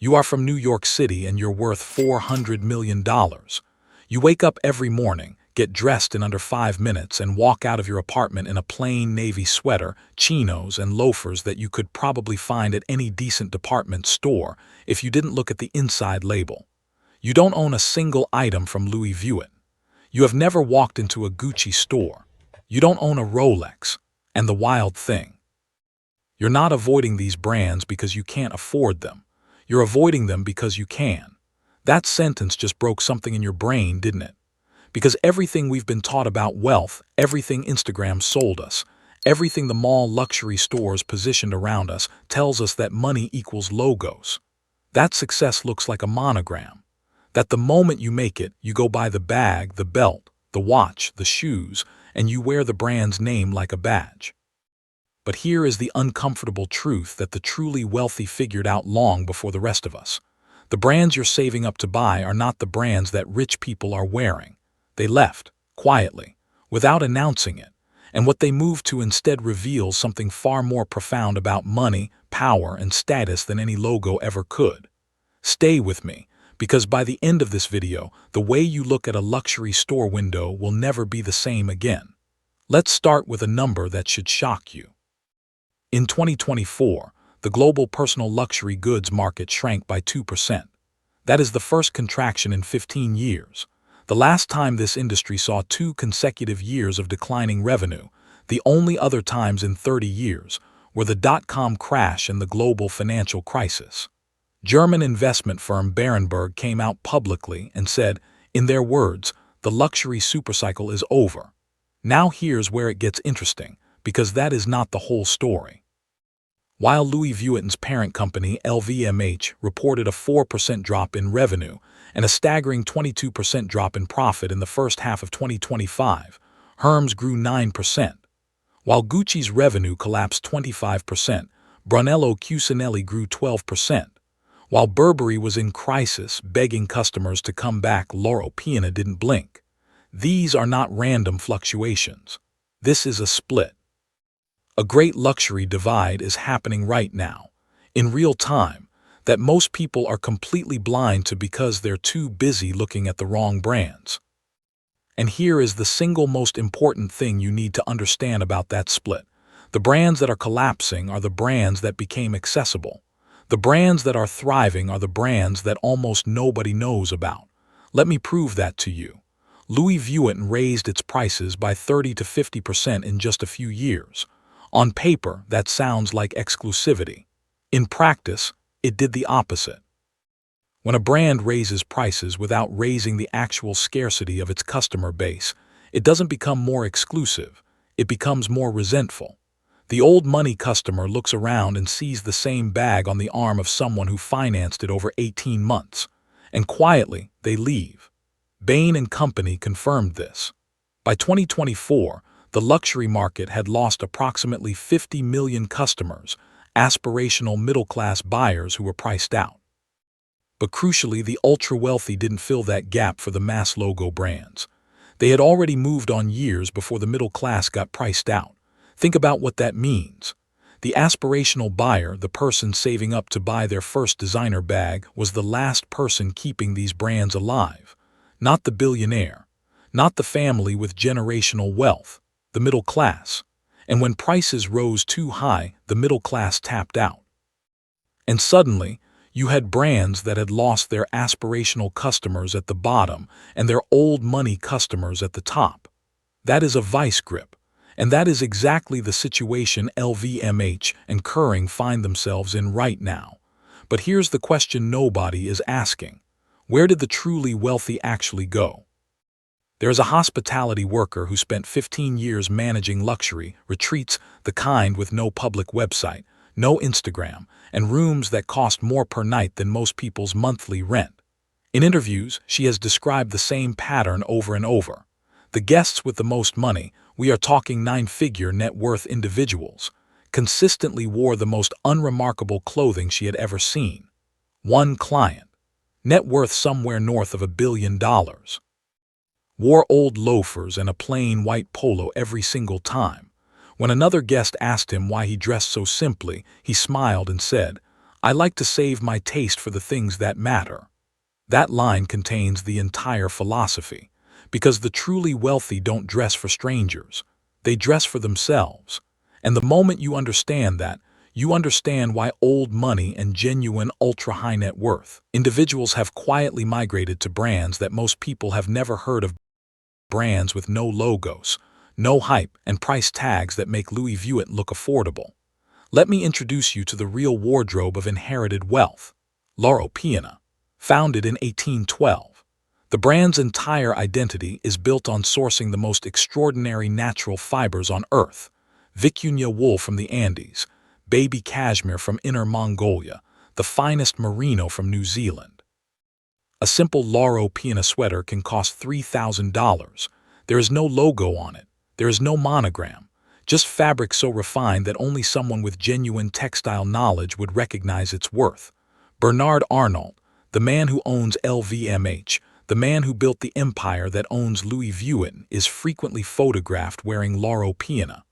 You are from New York City and you're worth $400 million. You wake up every morning, get dressed in under 5 minutes, and walk out of your apartment in a plain navy sweater, chinos, and loafers that you could probably find at any decent department store if you didn't look at the inside label. You don't own a single item from Louis Vuitton. You have never walked into a Gucci store. You don't own a Rolex. And the wild thing, you're not avoiding these brands because you can't afford them. You're avoiding them because you can. That sentence just broke something in your brain, didn't it? Because everything we've been taught about wealth, everything Instagram sold us, everything the mall luxury stores positioned around us tells us that money equals logos. That success looks like a monogram. That the moment you make it, you go buy the bag, the belt, the watch, the shoes, and you wear the brand's name like a badge. But here is the uncomfortable truth that the truly wealthy figured out long before the rest of us. The brands you're saving up to buy are not the brands that rich people are wearing. They left, quietly, without announcing it, and what they moved to instead reveals something far more profound about money, power, and status than any logo ever could. Stay with me, because by the end of this video, the way you look at a luxury store window will never be the same again. Let's start with a number that should shock you. In 2024, the global personal luxury goods market shrank by 2%. That is the first contraction in 15 years. The last time this industry saw 2 consecutive years of declining revenue, the only other times in 30 years, were the dot-com crash and the global financial crisis. German investment firm Berenberg came out publicly and said, in their words, the luxury supercycle is over. Now here's where it gets interesting, because that is not the whole story. While Louis Vuitton's parent company LVMH reported a 4% drop in revenue and a staggering 22% drop in profit in the first half of 2025, Hermès grew 9%. While Gucci's revenue collapsed 25%, Brunello Cucinelli grew 12%. While Burberry was in crisis, begging customers to come back, Loro Piana didn't blink. These are not random fluctuations. This is a split. A great luxury divide is happening right now, in real time, that most people are completely blind to because they're too busy looking at the wrong brands. And here is the single most important thing you need to understand about that split. The brands that are collapsing are the brands that became accessible. The brands that are thriving are the brands that almost nobody knows about. Let me prove that to you. Louis Vuitton raised its prices by 30 to 50% in just a few years. On paper, that sounds like exclusivity. In practice, it did the opposite. When a brand raises prices without raising the actual scarcity of its customer base, it doesn't become more exclusive, it becomes more resentful. The old money customer looks around and sees the same bag on the arm of someone who financed it over 18 months, and quietly they leave. Bain & Company confirmed this. By 2024, the luxury market had lost approximately 50 million customers, aspirational middle-class buyers who were priced out. But crucially, the ultra-wealthy didn't fill that gap for the mass logo brands. They had already moved on years before the middle class got priced out. Think about what that means. The aspirational buyer, the person saving up to buy their first designer bag, was the last person keeping these brands alive. Not the billionaire, not the family with generational wealth, the middle class. And when prices rose too high, the middle class tapped out. And suddenly, you had brands that had lost their aspirational customers at the bottom and their old money customers at the top. That is a vice grip. And that is exactly the situation LVMH and Kering find themselves in right now. But here's the question nobody is asking. Where did the truly wealthy actually go? There's a hospitality worker who spent 15 years managing luxury retreats, the kind with no public website, no Instagram, and rooms that cost more per night than most people's monthly rent. In interviews, she has described the same pattern over and over. The guests with the most money, we are talking 9-figure net worth individuals, consistently wore the most unremarkable clothing she had ever seen. One client, net worth somewhere north of $1 billion, wore old loafers and a plain white polo every single time. When another guest asked him why he dressed so simply, he smiled and said, I like to save my taste for the things that matter. That line contains the entire philosophy, because the truly wealthy don't dress for strangers. They dress for themselves. And the moment you understand that, you understand why old money and genuine ultra-high net worth individuals have quietly migrated to brands that most people have never heard of, brands with no logos, no hype, and price tags that make Louis Vuitton look affordable. Let me introduce you to the real wardrobe of inherited wealth, Loro Piana. Founded in 1812, the brand's entire identity is built on sourcing the most extraordinary natural fibers on Earth: Vicuña wool from the Andes, baby cashmere from Inner Mongolia, the finest merino from New Zealand. A simple Loro Piana sweater can cost $3,000. There is no logo on it. There is no monogram. Just fabric so refined that only someone with genuine textile knowledge would recognize its worth. Bernard Arnault, the man who owns LVMH, the man who built the empire that owns Louis Vuitton, is frequently photographed wearing Loro Piana.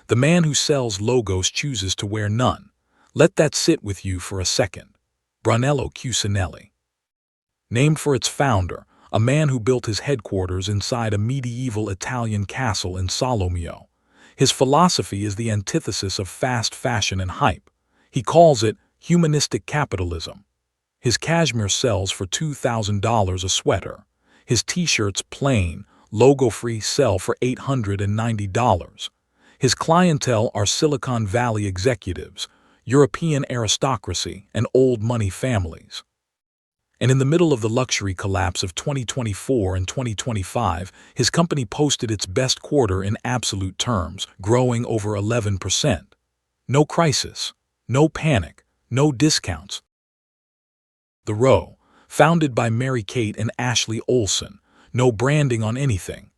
The man who sells logos chooses to wear none. Let that sit with you for a second. Brunello Cucinelli. Named for its founder, a man who built his headquarters inside a medieval Italian castle in Solomeo. His philosophy is the antithesis of fast fashion and hype. He calls it humanistic capitalism. His cashmere sells for $2,000 a sweater. His t-shirts, plain, logo-free, sell for $890. His clientele are Silicon Valley executives, European aristocracy, and old money families. And in the middle of the luxury collapse of 2024 and 2025, his company posted its best quarter in absolute terms, growing over 11%. No crisis, no panic, no discounts. The Row, founded by Mary-Kate and Ashley Olsen, no branding on anything.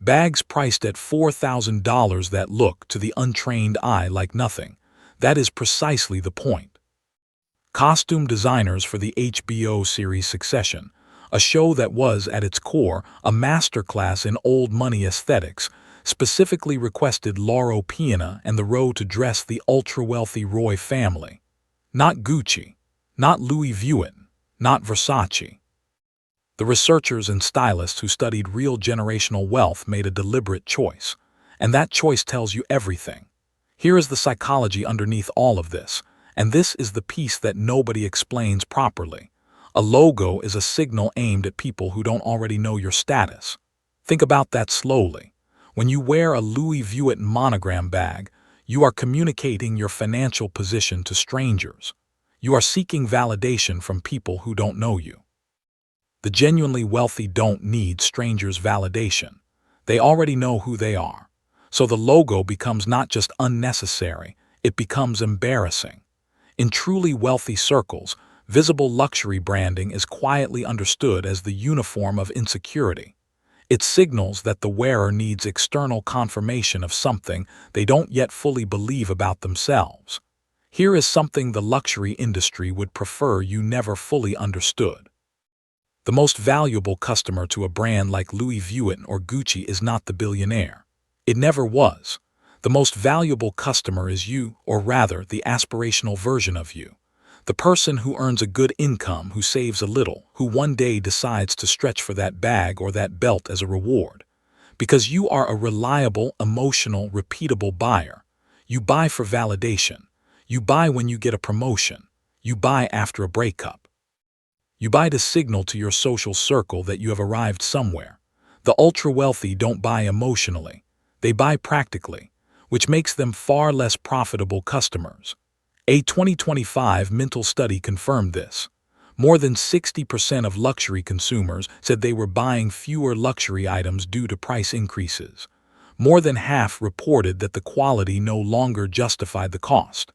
Bags priced at $4,000 that look, to the untrained eye, like nothing. That is precisely the point. Costume designers for the HBO series Succession, a show that was, at its core, a masterclass in old money aesthetics, specifically requested Loro Piana and the Row to dress the ultra-wealthy Roy family. Not Gucci, not Louis Vuitton, not Versace. The researchers and stylists who studied real generational wealth made a deliberate choice, and that choice tells you everything. Here is the psychology underneath all of this, and this is the piece that nobody explains properly. A logo is a signal aimed at people who don't already know your status. Think about that slowly. When you wear a Louis Vuitton monogram bag, you are communicating your financial position to strangers. You are seeking validation from people who don't know you. The genuinely wealthy don't need strangers' validation. They already know who they are. So the logo becomes not just unnecessary, it becomes embarrassing. In truly wealthy circles, visible luxury branding is quietly understood as the uniform of insecurity. It signals that the wearer needs external confirmation of something they don't yet fully believe about themselves. Here is something the luxury industry would prefer you never fully understood. The most valuable customer to a brand like Louis Vuitton or Gucci is not the billionaire. It never was. The most valuable customer is you, or rather, the aspirational version of you. The person who earns a good income, who saves a little, who one day decides to stretch for that bag or that belt as a reward. Because you are a reliable, emotional, repeatable buyer. You buy for validation. You buy when you get a promotion. You buy after a breakup. You buy to signal to your social circle that you have arrived somewhere. The ultra-wealthy don't buy emotionally. They buy practically, which makes them far less profitable customers. A 2025 Mintel study confirmed this. More than 60% of luxury consumers said they were buying fewer luxury items due to price increases. More than half reported that the quality no longer justified the cost.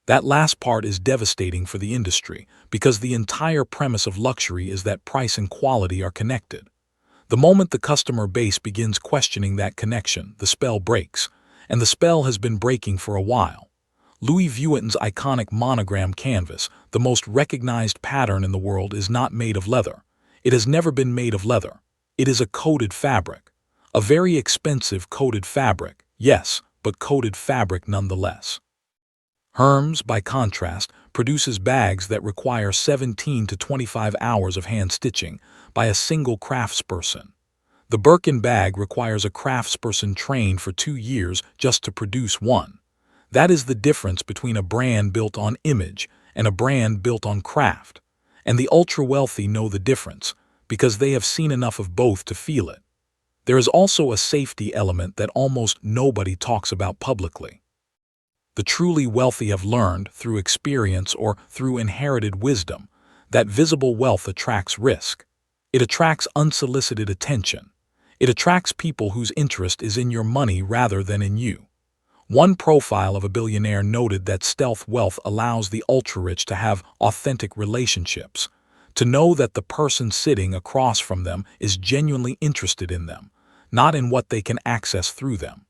That last part is devastating for the industry because the entire premise of luxury is that price and quality are connected. The moment the customer base begins questioning that connection, the spell breaks, and the spell has been breaking for a while. Louis Vuitton's iconic monogram canvas, the most recognized pattern in the world, is not made of leather. It has never been made of leather. It is a coated fabric. A very expensive coated fabric, yes, but coated fabric nonetheless. Hermes, by contrast, produces bags that require 17 to 25 hours of hand stitching by a single craftsperson. The Birkin bag requires a craftsperson trained for 2 years just to produce one. That is the difference between a brand built on image and a brand built on craft. And the ultra-wealthy know the difference because they have seen enough of both to feel it. There is also a safety element that almost nobody talks about publicly. The truly wealthy have learned, through experience or through inherited wisdom, that visible wealth attracts risk. It attracts unsolicited attention. It attracts people whose interest is in your money rather than in you. One profile of a billionaire noted that stealth wealth allows the ultra-rich to have authentic relationships, to know that the person sitting across from them is genuinely interested in them, not in what they can access through them.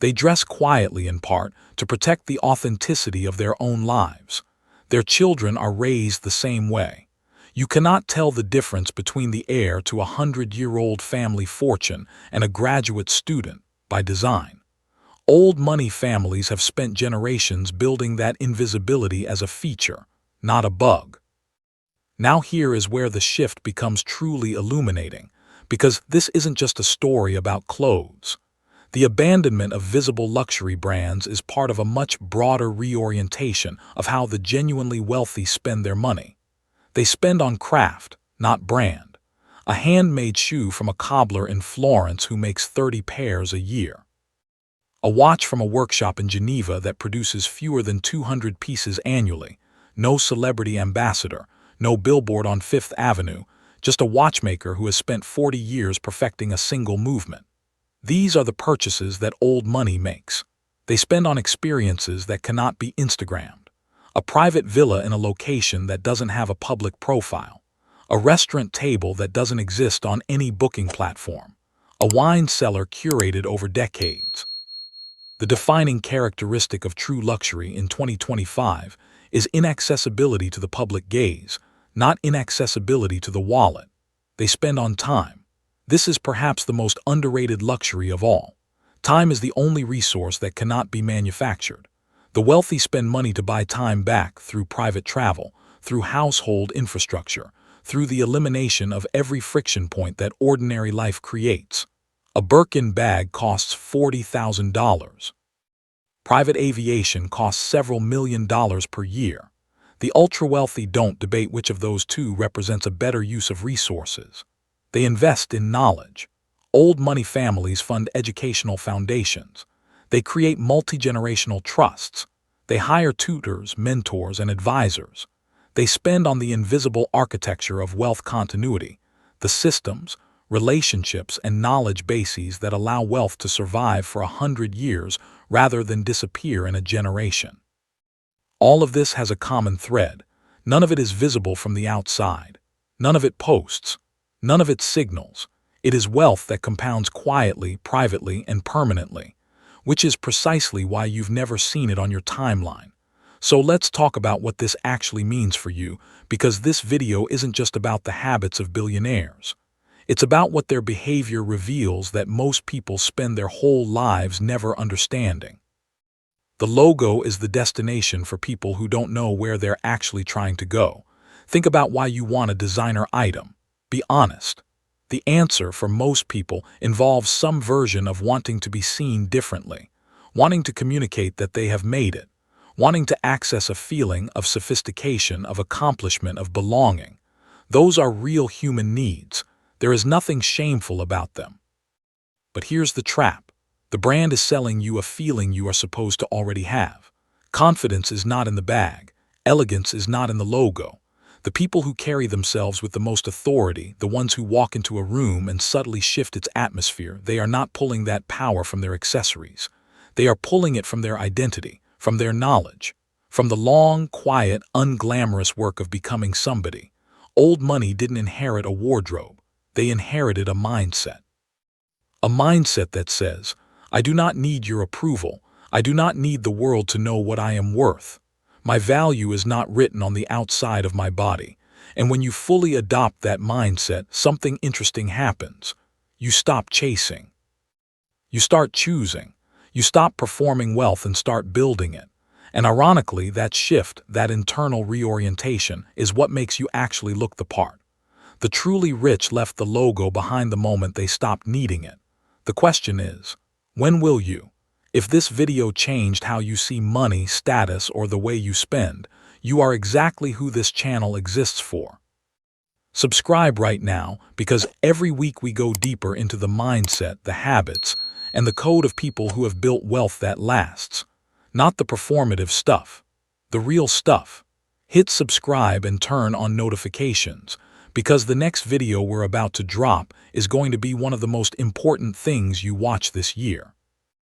They dress quietly in part to protect the authenticity of their own lives. Their children are raised the same way. You cannot tell the difference between the heir to a 100-year-old family fortune and a graduate student by design. Old money families have spent generations building that invisibility as a feature, not a bug. Now here is where the shift becomes truly illuminating, because this isn't just a story about clothes. The abandonment of visible luxury brands is part of a much broader reorientation of how the genuinely wealthy spend their money. They spend on craft, not brand. A handmade shoe from a cobbler in Florence who makes 30 pairs a year. A watch from a workshop in Geneva that produces fewer than 200 pieces annually. No celebrity ambassador, no billboard on Fifth Avenue, just a watchmaker who has spent 40 years perfecting a single movement. These are the purchases that old money makes. They spend on experiences that cannot be Instagrammed. A private villa in a location that doesn't have a public profile. A restaurant table that doesn't exist on any booking platform. A wine cellar curated over decades. The defining characteristic of true luxury in 2025 is inaccessibility to the public gaze, not inaccessibility to the wallet. They spend on time. This is perhaps the most underrated luxury of all. Time is the only resource that cannot be manufactured. The wealthy spend money to buy time back through private travel, through household infrastructure, through the elimination of every friction point that ordinary life creates. A Birkin bag costs $40,000. Private aviation costs several $1,000,000 per year. The ultra-wealthy don't debate which of those two represents a better use of resources. They invest in knowledge. Old money families fund educational foundations. They create multi-generational trusts. They hire tutors, mentors, and advisors. They spend on the invisible architecture of wealth continuity, the systems, relationships, and knowledge bases that allow wealth to survive for 100 years rather than disappear in a generation. All of this has a common thread. None of it is visible from the outside. None of it posts. None of it signals. It is wealth that compounds quietly, privately, and permanently, which is precisely why you've never seen it on your timeline. So let's talk about what this actually means for you, because this video isn't just about the habits of billionaires. It's about what their behavior reveals that most people spend their whole lives never understanding. The logo is the destination for people who don't know where they're actually trying to go. Think about why you want a designer item. Be honest. The answer for most people involves some version of wanting to be seen differently, wanting to communicate that they have made it, wanting to access a feeling of sophistication, of accomplishment, of belonging. Those are real human needs. There is nothing shameful about them. But here's the trap. The brand is selling you a feeling you are supposed to already have. Confidence is not in the bag. Elegance is not in the logo. The people who carry themselves with the most authority, the ones who walk into a room and subtly shift its atmosphere, they are not pulling that power from their accessories. They are pulling it from their identity, from their knowledge, from the long, quiet, unglamorous work of becoming somebody. Old money didn't inherit a wardrobe. They inherited a mindset. A mindset that says, I do not need your approval. I do not need the world to know what I am worth. My value is not written on the outside of my body. And when you fully adopt that mindset, something interesting happens. You stop chasing. You start choosing. You stop performing wealth and start building it. And ironically, that shift, that internal reorientation, is what makes you actually look the part. The truly rich left the logo behind the moment they stopped needing it. The question is, when will you? If this video changed how you see money, status, or the way you spend, you are exactly who this channel exists for. Subscribe right now, because every week we go deeper into the mindset, the habits, and the code of people who have built wealth that lasts. Not the performative stuff, the real stuff. Hit subscribe and turn on notifications, because the next video we're about to drop is going to be one of the most important things you watch this year.